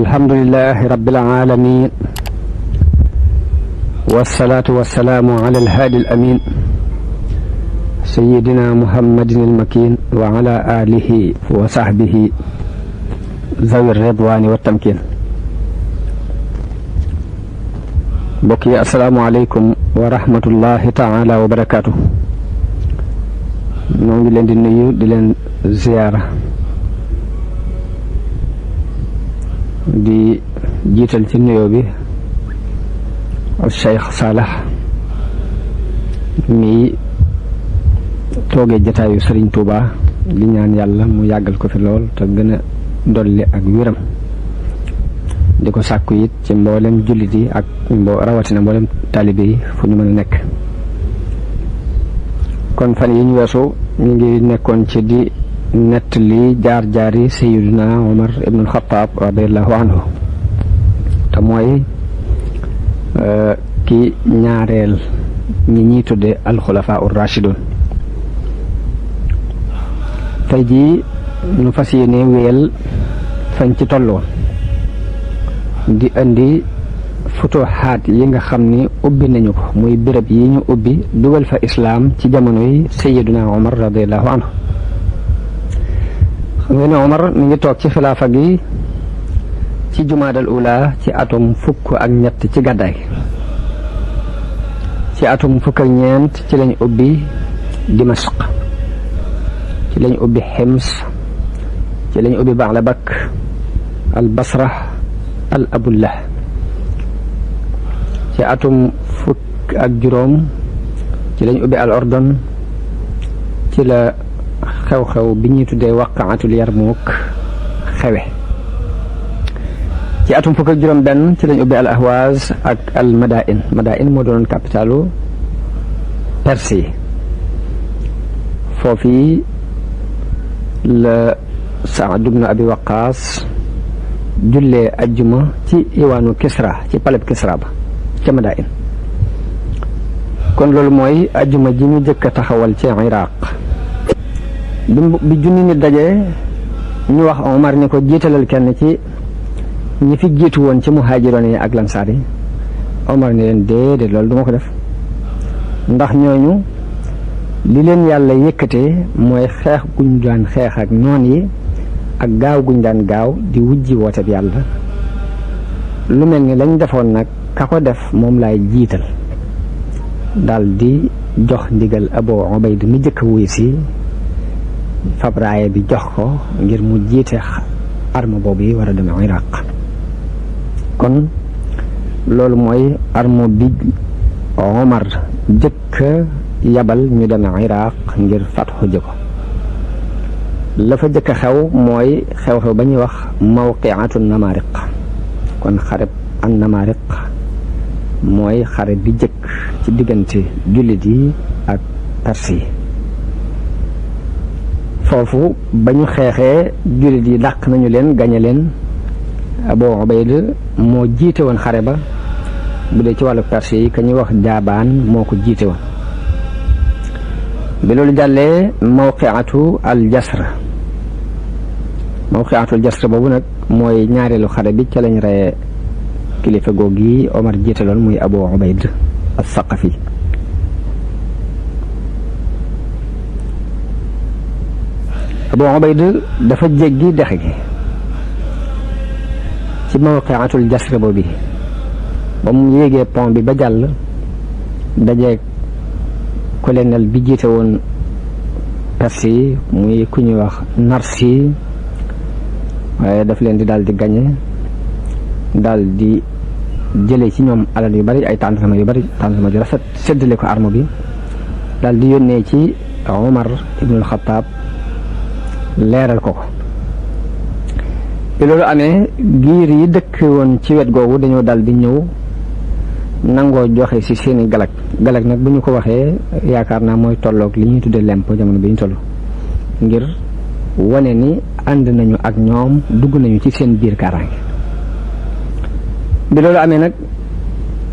alhamdulillahi rabbil alamin wassalatu wassalamu ala alhadi alamin sayyidina muhammadin almakin wa ala alihi wa sahbihi zawi ridwani wa tamkin. mbokk yi assalaamu aleykum wa rahmatullahi taala wa barakaatu. ñoo ngi leen di nuyu di leen ziyaara di jiital ci nuyoo bi Cheikh Salah mi toogee jataayu Sëriñ Tuuba di ñaan yàlla mu yàggal ko fi lool te gën a dolli ak wéram di ko sàkku it ci mboolem jullit yi ak rawatina mboolem taalibe yi fu ñu mën a nekk. kon fan yi ñu weesu ñu ngi nekkoon ci di nettali jaar-jaari Sayyiduna Umar ibnul Xattaab radiyallahu anhu te mooy ki ñaareel ñi ñuy tudde alxulafaa ur-raashidun. tey jii ñu fas yéene wéyal fañ ci tolloon di indi futuhaat yi nga xam ni ubbi nañu ko muy béréb yi ñu ubbi dugal fa islaam ci jamonoy Sayyiduna Umar radiyallahu anhu. xam nga ne Umar mi ngi toog ci xilaafa gi ci jumaadal ula ci atum fukk ak ñett ci gàddaay. ci atum fukk ak ñeent ci lañ ubbi Dimashq, ci lañ ubbi Hims, ci lañ ubbi Ba'labak, al Basra, al Abullah. ci atum fukk ak juróom ci lañ ubbi al Ordon, ci la xew-xew bi ñuy tuddee waqaatul Yarmuk xewe. ci atum fukk ak juróom benn ci lañ ubbi al Ahwaaz ak al Madain. Madain moo doonoon capitalu Perse. foofii la Saad ibn Abi Waqaas jullee ajjuma ci iwaanu Kisra, ci paleb Kisra ba ca Madain. kon loolu mooy ajjuma ji ñu jëkk a taxawal ci Iraq. bi junni nit dajee ñu wax Omar ni ko jiitalal kenn ci ñi fi jiitu woon ci muhaajiroon yi ak lansaar yi. Omar ni leen déedéet, loolu du ma ko def, ndax ñooñu li leen yàlla yëkkatee mooy xeex guñ daan xeex ak noon yi ak gaaw guñ daan gaaw di wujji woote bi yàlla. lu mel ni lañ defoon nag ka ko def moom laay jiital, daal di jox ndigal Abu Ubayd mi jëkk wuy si fabraaye bi jox ko ngir mu jiite arme boobu yi war a dem Iraq. kon loolu mooy arme bi Omar jëkk yabal ñu dem Iraq ngir fatxu ji ko. la fa jëkk xew mooy xew-xew ba ñuy wax mawqiatu Namariq. kon xareb an Namariq mooy xare bi jëkk ci diggante jullit yi ak Perse yi. foofu ba ñu xeexee jullit yi dàq nañu leen gañe leen. Abu Ubayd moo jiite woon xare ba. bu dee ci wàllu Perse yi ka ñuy wax Jaabaan moo ko jiite woon. bi loolu jàllee mawqiatu al Jasr. mawqiatu al Jasr boobu nag mooy ñaareelu xare bi ca lañ reye kilifa googu yi Omar jiite loon muy Abu Ubayd as-Saqafi. Abu Ubayd dafa jéggi dex gi ci mawqiatul Jasr boobu ba mu yéegee pont bi ba jàll dajeeg colonel bi jiite woon Perse yi muy ku ñuy wax Narsi, waaye daf leen di daal di gañe, daal di jëlee ci ñoom alal yu bari, ay tàndarma yu bari, tàndarma ju rafet, séddale ko arme bi, daal di yónnee ci Omar ibnul Xattaab leeral ko ko. bi loolu amee giir yi dëkk woon ci wet googu dañoo daal di ñëw nangoo joxe ci seeni galak. galak nag bu ñu ko waxee yaakaar naa mooy tolloog li ñuy tuddee lempo jamono bi ñu toll, ngir wane ni ànd nañu ak ñoom, dugg nañu ci seen biir kaaraange. bi loolu amee nag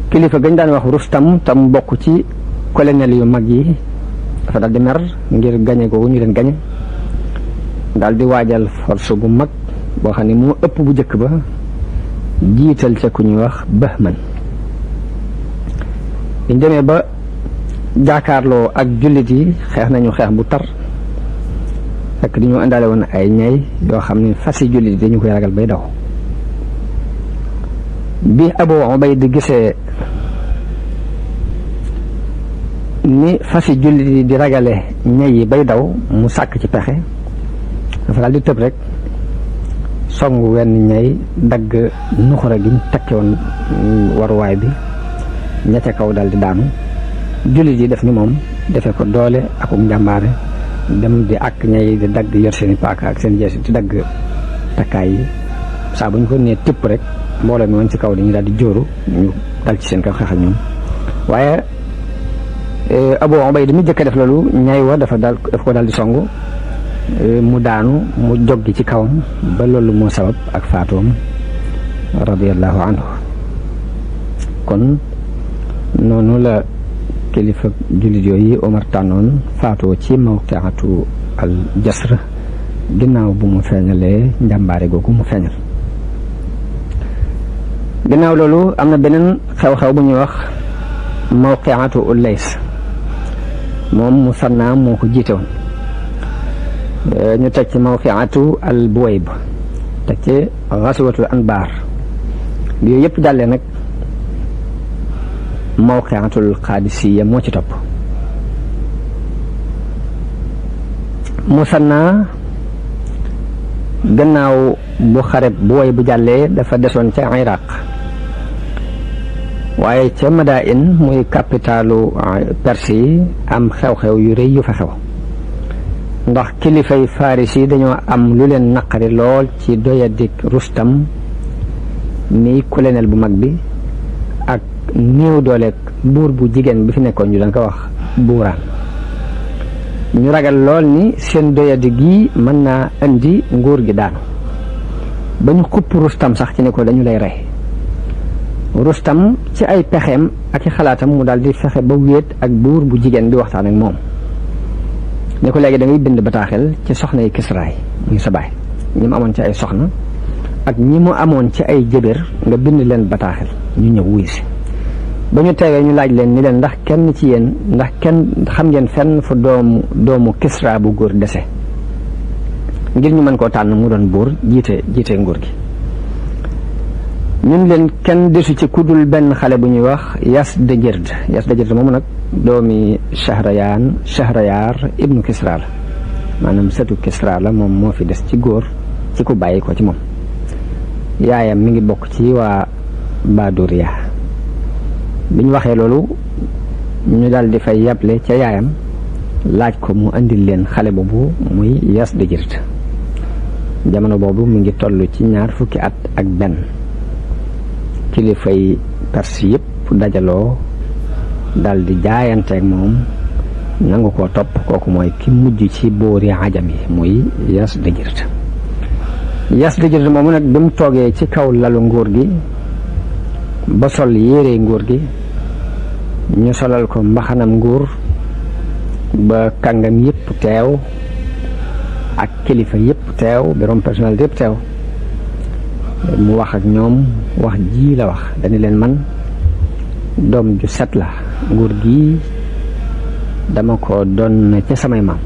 kilifa gañ daan wax Rustam tam bokk ci colonel yu mag yi dafa daal di mer ngir gañe googu ñu leen gañe, daal di waajal force bu mag boo xam ne moo ëpp bu njëkk ba jiital ca ku ñuy wax Bahman. biñ demee ba jaakaarloo ak jullit yi xeex nañu xeex bu tar fekk dañoo indaale woon ay ñay yoo xam ne fasi jullit yi dañu koy ragal bay daw. bi Abu Ubayd gisee ni fasi jullit yi di ragale ñay yi bay daw mu sàkk ci pexe dafa daal di tëb rek songu wenn ñay dagg nuxura gi ñu takke woon waruwaay bi ña ca kaw daal di daanu. jullit yi def ni moom defee ko doole ak njàmbaare dem di ak ñay di dagg yor seeni paaka ak seen jeesi di dagg takkaay yi saa bu ñu ko nee tipp rek mbooloo mi woon ci kaw dañuy daal di jóoru ñu dal ci seen kaw xeex ak ñoom. waaye Abu Ubayda mi jëkk def loolu ñay wa daf ko daal di songu mu daanu mu joggi ci kawam ba loolu moo sabab ak faatoom radiyallahu anhu. kon noonu la kilifa jullit yooyu Omar tànnoon faatoo ci mawqiatu al Jasr ginnaaw bu mu feeñalee njàmbaare googu mu feeñal. ginnaaw loolu am na beneen xew-xew bu ñuy wax mawqiatu ul Lays moom Musanna moo ko jiite woon. ñu teg ci mawqiatu al Buwayb teg ci ghazwatul Anbar bi yooyu yëpp jàllee nag mawqiatul Qaadisiyya moo ci topp. Musanna gannaaw bu xareb Buwayb bu jàllee dafa desoon ca Iraq waaye ca Madain muy capitalu Perse yi am xew-xew yu rëy yu fa xew ndax kilifay Faris yi dañoo am lu leen naqari lool ci doyadik Rustam mi colonel bu mag bi ak néew dooleeg buur bu jigéen bi fi nekkoon ñu daan ko wax buuraan. ñu ragal lool ni seen doyadi gi mën naa indi nguur gi daanu ba ñu xupp Rustam sax ci ne ko dañu lay rey. Rustam ci ay pexeem ak i xalaatam mu daal di fexe ba wéet ak buur bu jigéen bi waxtaan ak moom ne ko léegi da ngay bind bataaxel ci soxna yi Kisraay muy sa baay ñi mu amoon ci ay soxna ak ñi mu amoon ci ay jëbër nga bind leen bataaxel ñu ñëw wuy si. ba ñu teewee ñu laaj leen ni leen ndax kenn ci yéen ndax kenn xam ngeen fenn fu doomu Kisra bu góor dese ngir ñu mën koo tànn mu doon buur jiite nguur gi. ñun leen kenn desu ci kudul benn xale bu ñuy wax Yazdajird moomu nag doomi Shahrayaar ibnu Kisra la maanaam sëtu Kisra la moom moo fi des ci góor ci ku bàyyi ko ci moom. yaayam mi ngi bokk ci waa Baduriya. bi ñu waxee loolu ñu daal di fay yàble ca yaayam laaj ko mu andil leen xale boobu muy Yazdajird. jamono boobu mu ngi toll ci 20 fukki at ak benn. kilifay Perse yëpp dajaloo dal di jaayanteeg moom nangu koo topp. kooku mooy ki mujj ci boori ajam yi muy Yazdajird moomu nag bi mu toogee ci kaw lalu nguur gi ba sol yére nguur gi ñu solal ko mbaxanam nguur ba kàngam yëpp teew ak kilifa yëpp teew borom personnalité yëpp teew mu wax ak ñoom wax ji la wax dañu leen man doom ju set la nguur gi dama ko doon ca samay maam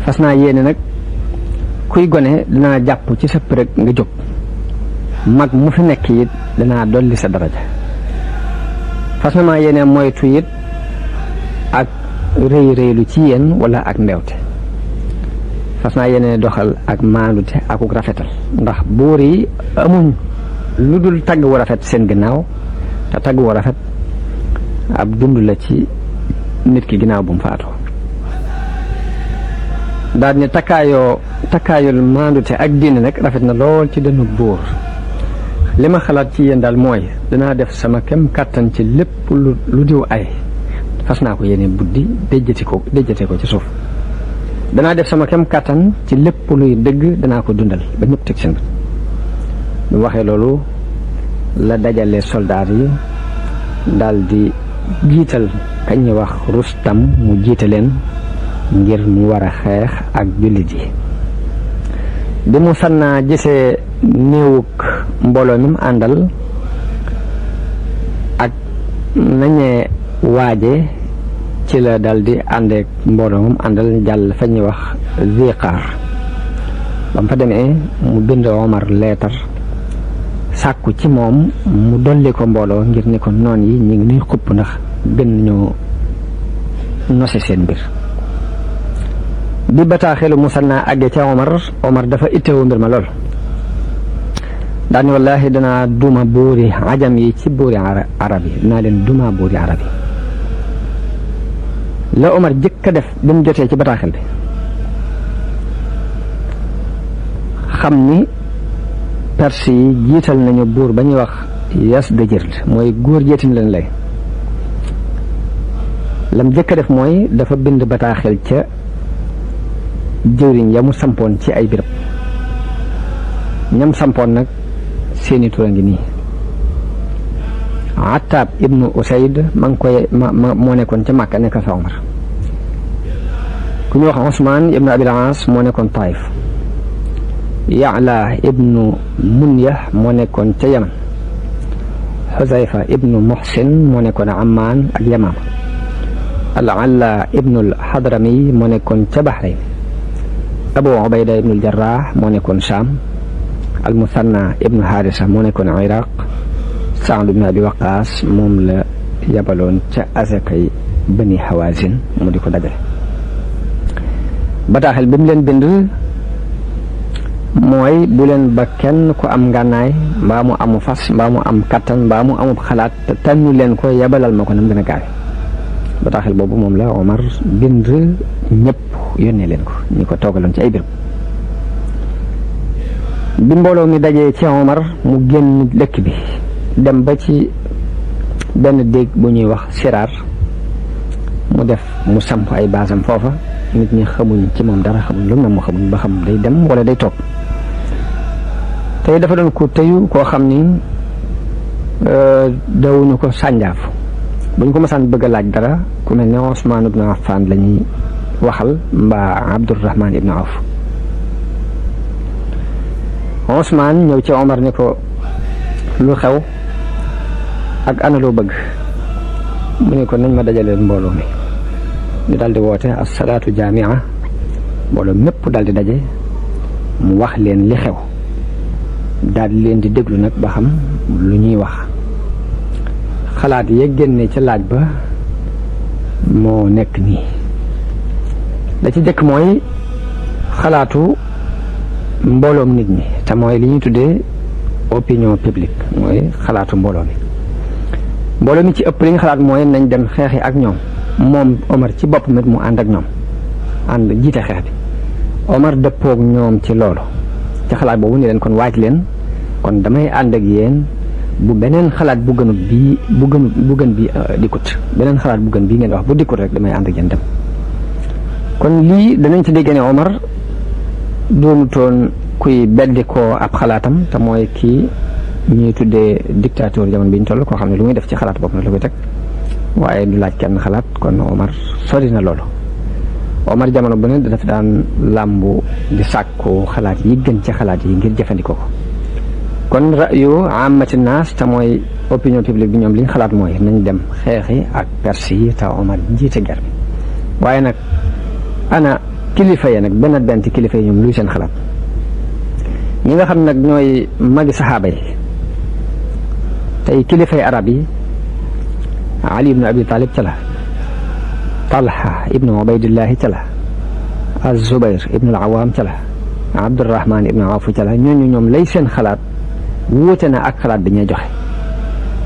fas naa yéene nag kuy gone dinaa jàpp ci sa përëg nga jóg mag mu fi nekk it danaa dolli sa daraja fas na maa yéene moytu it ak rëy-rëylu ci yéen wala ak mbewte fas naa yéene doxal ak maandute akuk rafetal ndax buur yi amuñ lu dul tagg wu rafet seen ginnaaw te tagg wu rafet ab dund la ci nit ki ginnaaw bu mu faatoo daal ne takkaayul maandute ak diine nag rafet na lool ci dënnu buur li ma xalaat ci yéen daal mooy danaa def sama kem kàttan ci lépp lu diw ay fas naa ko yéene buddi déjjate ko ci suuf danaa def sama kem kàttan ci lépp luy dëgg danaa ko dundal ba ñëpp teg seen bët bu waxee loolu la dajale soldaar yi daal di jiital kañ ñi wax Rustam mu jiite leen ngir mu war a xeex ak jullit yi bi Musanna gisee néewuk mbooloo mi mu àndal ak nañee waaje ci la daldi àndeek mbooloo moom àndal jàll fa ñuy wax Ziqaar ba mu fa demee mu bind Omar leetar sàkku ci moom mu dolli ko mbooloo ngir ni ko noon yi ñu ngi nuy xupp ndax gën ñoo nose seen mbir. bi bataaxelu Musanna àggee ca Omar dafa itteewu mbir ma lool daani wallaahi danaa duma buuri ajam yi ci buuri arab yi dinaa leen duma buuri arab yi. la Omar jëkk a def bi mu jotee ci bataaxel bi xam ni perse yi jiital nañu buur ba ñuy wax Yazdajir mooy góor jeetin leen lay lam jëkk a def mooy dafa bind bataaxel ca jëwriñ ya mu sampoon ci ay birab ñam sampoon nag seeni tur a ngi nii Attab ibnu Usayd ma ngi koy moo nekkoon ca Makka nekk fa Omar ku ñu wax Usmaan ibnu Abil Aas moo nekkoon Taif Ya'la ibnu Munyah moo nekkoon ca Yaman Xuzayfa ibnu Muhsin moo nekkoon Ammaan ak Yamaama Al-Alla ibnu al-Hadrami moo nekkoon ca Bahrayn Abu Ubayda ibnu al-Jarrah moo nekkoon Sham Al-Musanna ibnu Harisa moo nekkoon Iraq Saad ibnu Abi Waqaas moom la yabaloon ca asakay Bani Hawazin mu di ko dajale. bataaxel bi mu leen bind mooy bu leen ba kenn ku am ngànnaay mbaa mu amu fas mbaa mu am kattan mbaa mu amub xalaat te tànnu leen ko yabalal ma ko nam gën a gaawe. bataaxel boobu moom la Omar bind ñëpp yónnee leen ko ñi ko toogaloon ci ay béréb. bi mbooloo mi dajee ci Omar mu génn dëkk bi dem ba ci benn déeg bu ñuy wax Siraar mu samp ay baasam foofa nit ñi xamuñ ci moom dara xamuñ lu mu xamuñ ba xam day dem wala day toog tey dafa doon ku tëyu koo xam ni dawuñu ko sànjaaf buñ ko masaan bëgg a laaj dara ku mel ne Usmaan ibnu Affaan la ñuy waxal mbaa Abdurrahmaan ibnu Awf. Usmaan ñëw ci Omar ne ko lu xew ak ana loo bëgg mu ne ko nañ ma dajaleel mbooloo mi ñu daldi woote as-salaatu jaami'a mbooloo mépp daldi daje mu wax leen li xew daldi leen di déglu nag ba xam lu ñuy wax. xalaat ya génne ca laaj ba moo nekk nii da ci jëkk mooy xalaatu mbooloom nit ñi te mooy li ñuy tuddee opinion publique mooy xalaatu mbooloo mi ci ëpp li ñu xalaat mooy nañ dem xeexi ak ñoom moom Omar ci bopp mit mu ànd ak ñoom ànd jiite xeex bi. Omar dëppoog ñoom ci loolu ci xalaat boobu ni leen kon waaj leen kon damay ànd ak yéen bu beneen xalaat bu gën bi dikkut beneen xalaat bu gën bii ngeen wax bu dikkut rek damay ànd ak yéen dem. kon lii danañ ci dégg ne Omar doonutoon kuy beddi koo ab xalaatam te mooy kii ñuy tuddee dictateur jamono bi ñu toll koo xam ne lu muy def ci xalaat bopp na la koy teg waaye du laaj kenn xalaat kon Omar sori na loolu. Omar jamono bu ne daf daan làmbu di sàkku xalaat yi gën ci xalaat yi ngir jëfandikoo ko. kon ra'yu amati naas te mooy opinion publique bi ñoom li ñu xalaat mooy nañ dem xeexi ak perse yi te Omar njiite guerre bi waaye nag ana kilifa yi nag benn ci kilifa yi ñoom luy seen xalaat ñi nga xam nag ñooy magi saxaaba yi tey kilifay arab yi Ali ibnu Abi Talib ca la Talha ibnu Ubaydillahi ca la Az-Zubayr ibnu al-Awwam ca la Abdurrahman ibnu Awf ca la ñooñu ñoom lay seen xalaat wuute na ak xalaat bi ñuy joxe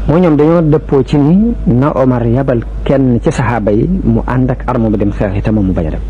moo ñoom dañoo dëppoo ci ni na Omar yabal kenn ci saxaaba yi mu ànd ak arme ba dem xeex yi te moom mu bañ a dem